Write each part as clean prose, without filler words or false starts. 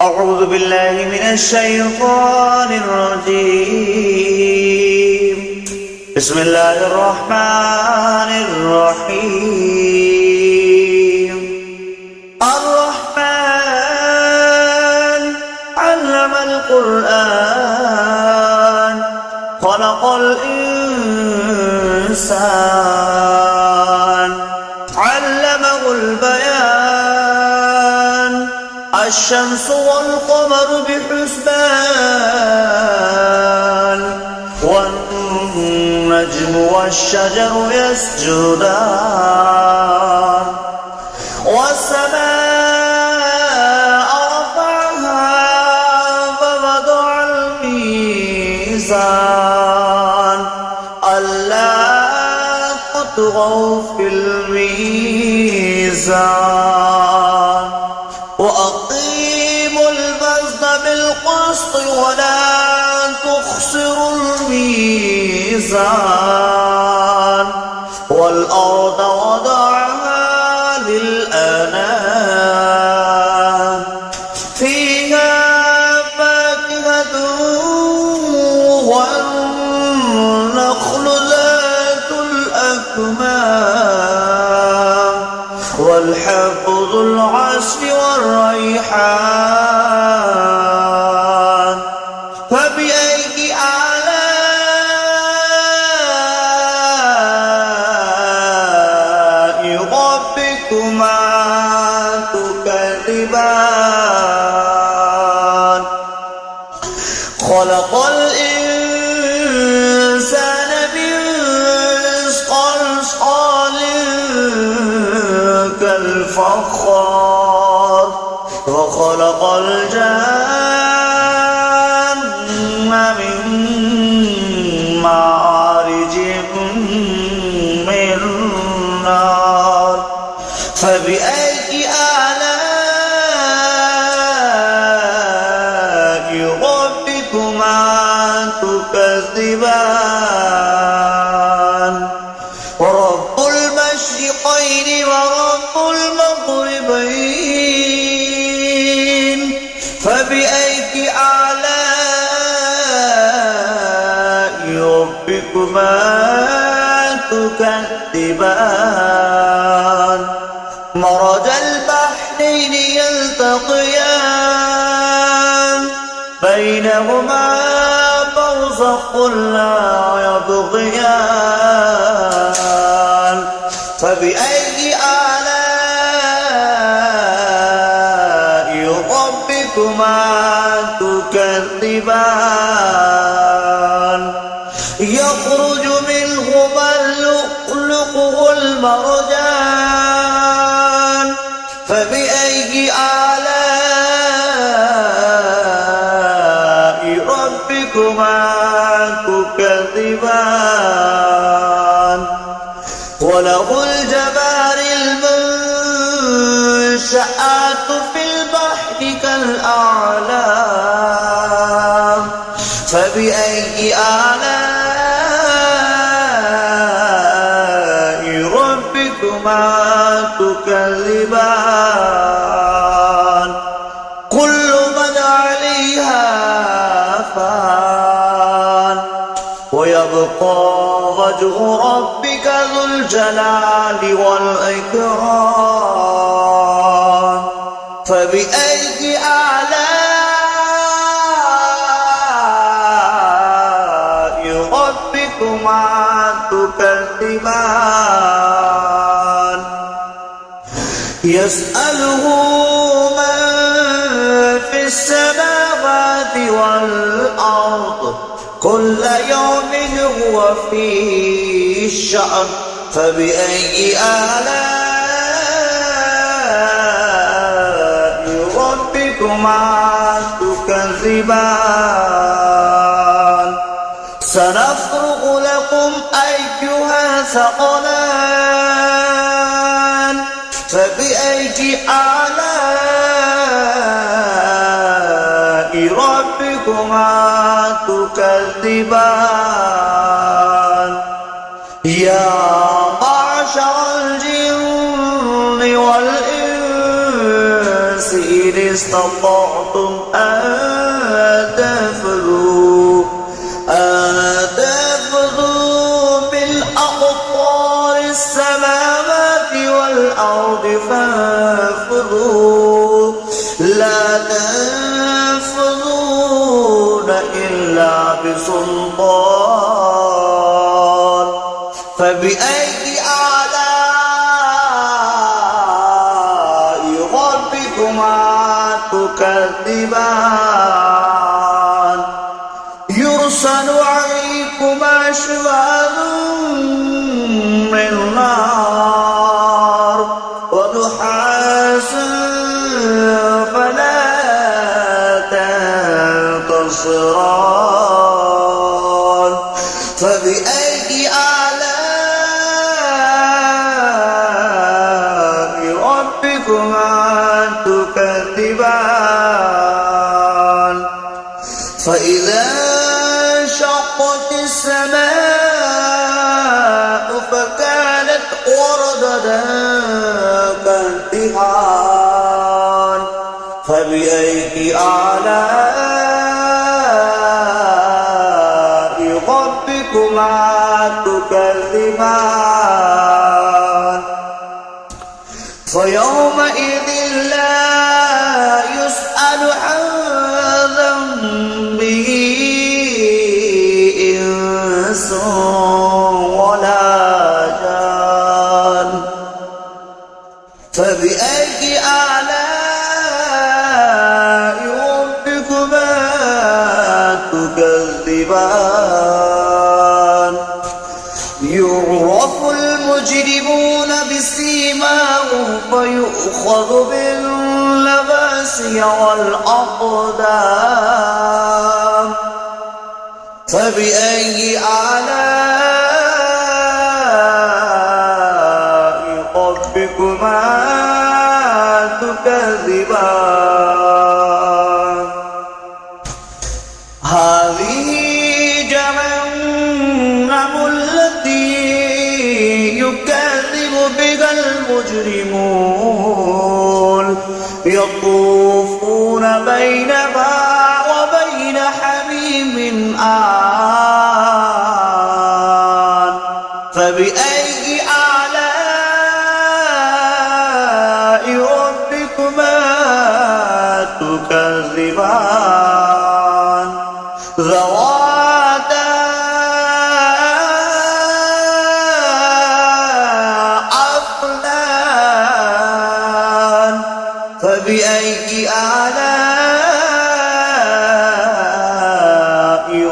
أعوذ بالله من الشيطان الرجيم. بسم الله الرحمن الرحيم. الرحمن علم القرآن خلق الإنسان علمه البيان الشمس والقمر بحسبان والنجم والشجر يسجدان والسماء رفعها فوضع الميزان ألا تطغوا في الميزان وأقيموا الوزن بالقسط ولا تخسروا الميزان والأرض وضعها للأنام فيها فاكهة والنخل ذات الأكمام والحب ذو العصف والريحان فبأي آلاء ربكما تكذبان خلق الإنسان من صلصال كالفخار وخلق الجن من مارج من نار فبأي آلاء ربكما تكذبان ورب المشرقين ورب المغربين فبأي آلاء ربكما تكذبان مرج البحرين يلتقيان بينهما برزخ لا يبغيان فبأي آلاء ربكما تكذبان يخرج منهما اللؤلؤ والمرجان فبأي آلاء ربكما تكذبان وله الجوار المنشآت في البحر كالأعلام فبأي آلاء ربكما تكذبان كل من عليها فان ويبقى وجه ربك ذو الجلال والإكرام فبأي آلاء ربكما تكذبان يسأله من في السماوات والأرض كل يوم هو في شأن فبأي آلاء ربكما تكذبان سنفرغ لكم أيها ثقلان فبأي آلاء ربكما تكذبان يا معشر الجن والإنس استطعتم أن تنفذوا بالأقطار السماوات والأرض فانفذوا لا تنفذون إلا بسلطان فبأي آلاء ربكما تكذبان يرسل عليكما شواظ من نار ونحاس فلا تنتصران فبأي آلاء ربكما تكذبان فإذا انشقت السماء فكانت وردة كالدهان فبأي آلاء ربكما تكذبان فيومئذ لا يسأل عن ذنبه إنس ولا جان فبأي آلاء ربكما تكذبان يعرف المجرمون بسيماهم فيؤخذ بالنواصي والأقدام فبأي آلاء ربكما تكذبان هذه جهنم التي يكذب بها المجرمون يطوفون بينها وبين حميم آن فبأي آلاء ربكما تكذبان ذواتا أفنان فبأي آلاء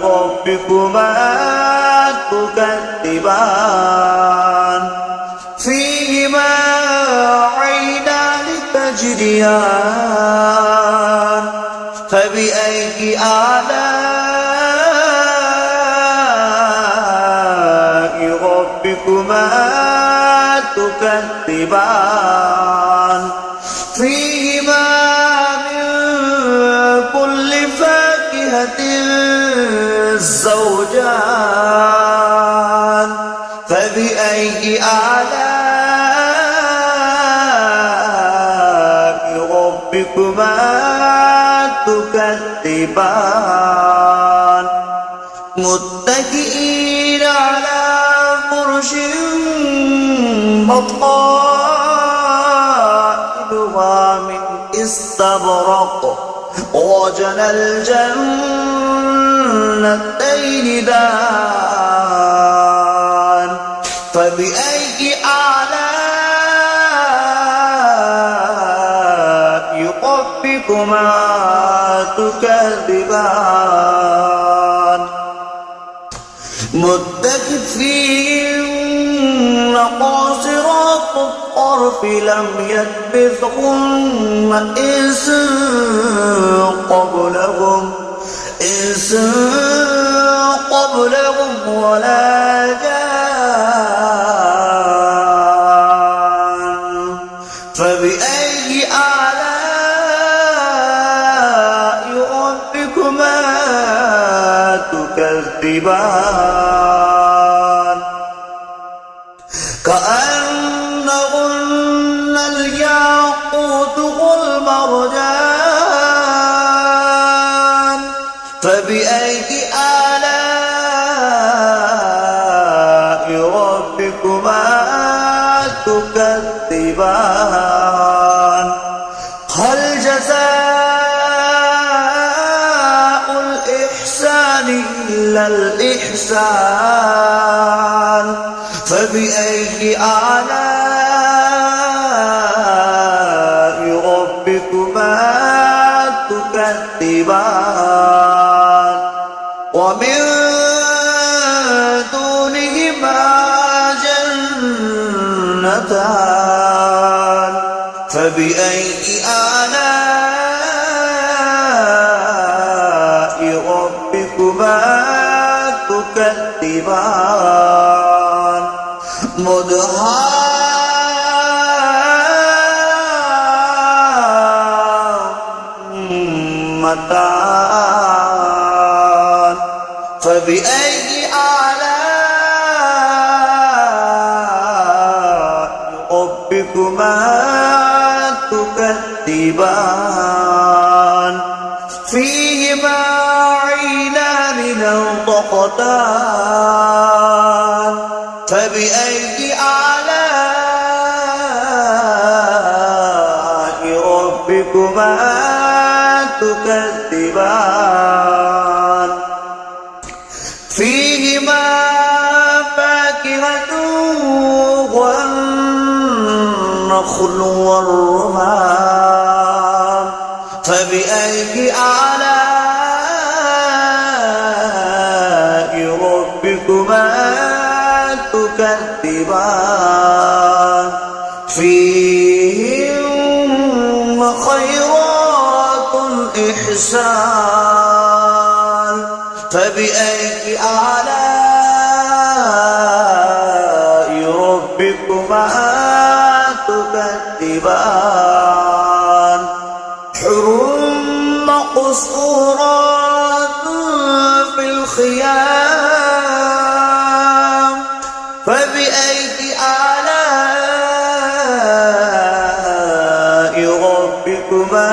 ربكما تكذبان فيهما عينان تجريان فبأي آلاء ربكما تكذبان فيهما من كل فاكهة زوجان فبأي آلاء ربكما تكذبان متكئين على فرش بطائنها من استبرق وجنى الجنتين دان فبأي آلاء ربكما تكذبان متكئين قاصرات الطرف لم يطمثهن إنس قبلهم ولا جان فبأي آلاء ربكما تكذبان كأنهن الياقوت والمرجان فبأي آلاء ربكما تكذبان هل جزاء الإحسان إلا الإحسان فبأي آلاء ربكما تكذبان ومن دونهما جنتان فبأي آلاء ربكما تكذبان مدهامتان فبأي آلاء ربكما تكذبان فيهما عينان نضختان فبأي آلاء ربكما تكذبان فيهما فاكهة والنخل والرمان فبأي آلاء ربكما تكذبان فيهن خيرات إحسان فبأي آلاء ربكما تكذبان حر مقصورات في الخيام فبأي آلاء ربكما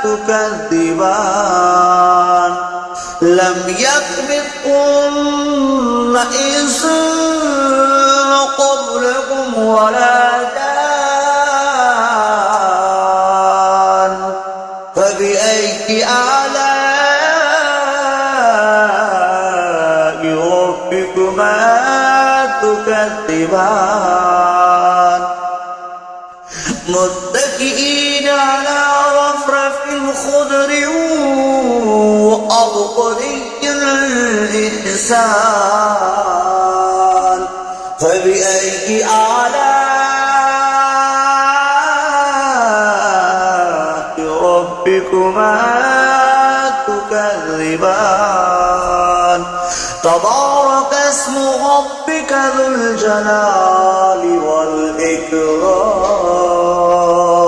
تكذبان لم يطمثهن إنس قبلكم ولا جان فبأي آلاء ربكما تكذبان متكئين على رفرف خضر وأبقري الإحسان فبأي آلاء ربكما تكذبان تبارك اسم ربك ذو الجلال والإكرام